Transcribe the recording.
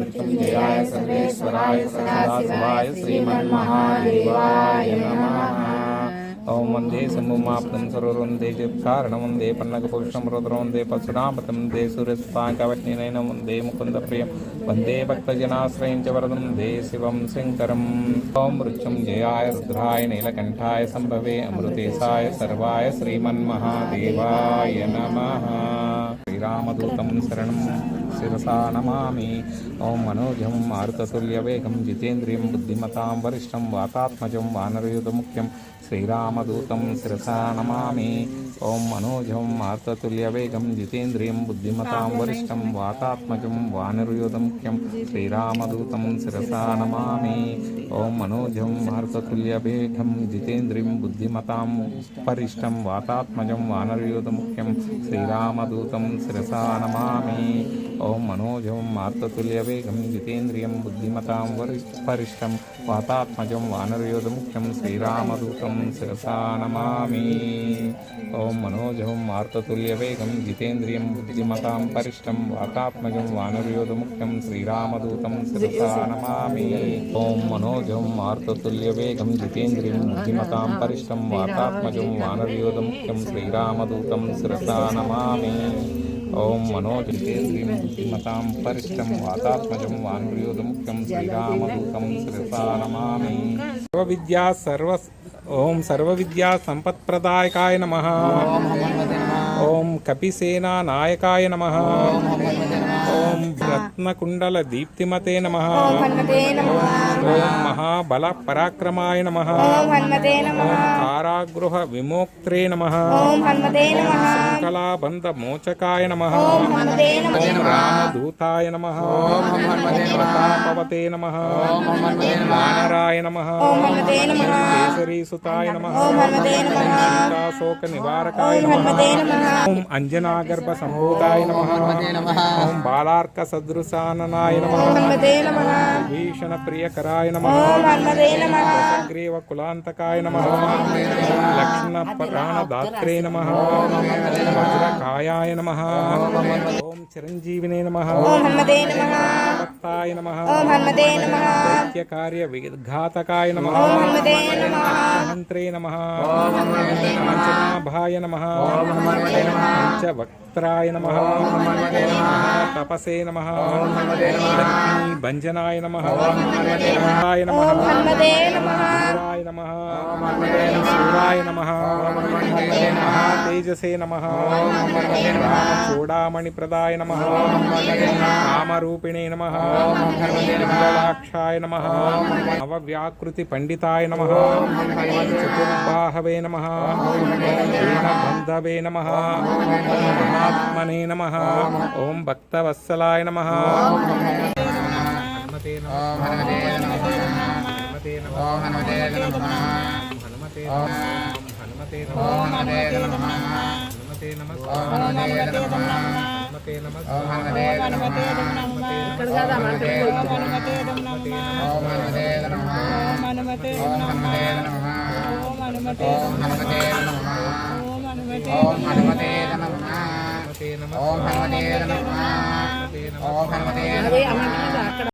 मृत्युंजयाय सर्वेश्वराय सदाशिवाय श्रीमन्महादेवाय नमः। ओम वंदे शंभुमाप्तं सर्ववंदे चित्कारणं वंदे पन्नगपुष्पं रुद्रं वंदे पशुनापतं वंदे सूर्यस्ताङ्कवह्निनयनं वंदे मुकुन्दप्रियं वंदे भक्तजनाश्रयं च वरदं वंदे शिवं शङ्करम्। ओम मृत्युंजयाय रुद्राय नीलकण्ठाय सम्भवे अमृतेशाय सर्वाय श्रीमन्महादेवाय नमः। श्रीरामदूतं शरणं शिरसा नमामि। ओम मनोजं मारुततुल्यवेगं जितेन्द्रियं बुद्धिमतां वरिष्ठं वातात्मजं वानरयुधमुख्यं श्रीरामदूतं शिरसा नमामि। ओम मनोजं मारुततुल्यवेगं जितेन्द्रियं बुद्धिमतां वरिष्ठं वातात्मजं वानरयुधमुख्यं श्रीरामदूतं शिरसा नमामि। ओम मनोजं मारुततुल्यवेगं जितेन्द्रियं बुद्धिमतां वरिष्ठं वातात्मजं वानरयुधमुख्यं श्रीरामदूतं शिरसा नमामि। ओम मनोजं मारुततुल्यवेगं जितेन्द्रियं बुद्धिमतां वरिष्ठं वातात्मजं वानरयुधमुख्यं श्रीरामदूतं शिरसा नमामि। ओम मनोजं मारुततुल्यवेगं जितेन्द्रियं बुद्धिमतां वरिष्ठं वातात्मजं वानरयुधमुख्यं श्रीरामदूतं शिरसा नमामि। ओम मनोजं मारुततुल्यवेगं जितेन्द्रियं बुद्धिमतां वरिष्ठं वातात्मजं वानरयुधमुख्यं श्रीरामदूतं शिरसा नमामि। ओम मनोजितेन्द्रियं बुद्धिमतां वरिष्ठं वातात्मजं वानरयुधमुख्यं श्रीरामदूतं शिरसा नमामि। सर्वविद्या संपत्प्रदायकाय नमः। ओम कपिसेना नायकाय नमः। ओम रत्नकुंडल दीप्तिमते नमः। ओम महाबल पराक्रमाय नमः। ओम कारागृह विमोक्त्रे नमः। ओम शृंखलाबंध मोचकाय नमः। ओम रामदूताय नमः। प्रतापवते नमः। वानराय नमः। केसरीसुताय नमः। सीताशोक निवारकाय नमः। ओम अंजनागर्भ संभूताय नमः। ओम बालार्क सदृशाननाय नमः। भीषण प्रियकराय नमः। ग्रीव कुलांतकाय नमः। लक्ष्मण प्राणदात्रे नमः। वज्रकायाय नमः। ओम चिरंजीविने नमः। भक्ताय नमः। दैत्यकार्य विघातकाय नमः। मंत्रे नमः। पंचनाभाय नमः। पंचवक्त्राय नमः। तपसे नमः। भंजनाय नमः। सूराय नमः। सूराय नमः। सूराय नमः। महातेजसे नमः। रामचूडामणिप्रदाय नमः। कामरूपिणे नमः। मंगलाक्षाय नमः। नवव्याकृति पंडिताय नमः। चतुर्बाहवे नमः। दीनबन्धवे नमः। महात्मने नमः। ओम भक्तवत्सलाय नमः। हनुमते नमः। हनुमते नमः। हनुमते नमः। हनुमते नमः। हनुमते नमः। हनुमते नमः। हनुमते नमः। हनुमते नमः। हनुमते नमः। हनुमते नमः। हनुमते नमः। हनुमते नमः।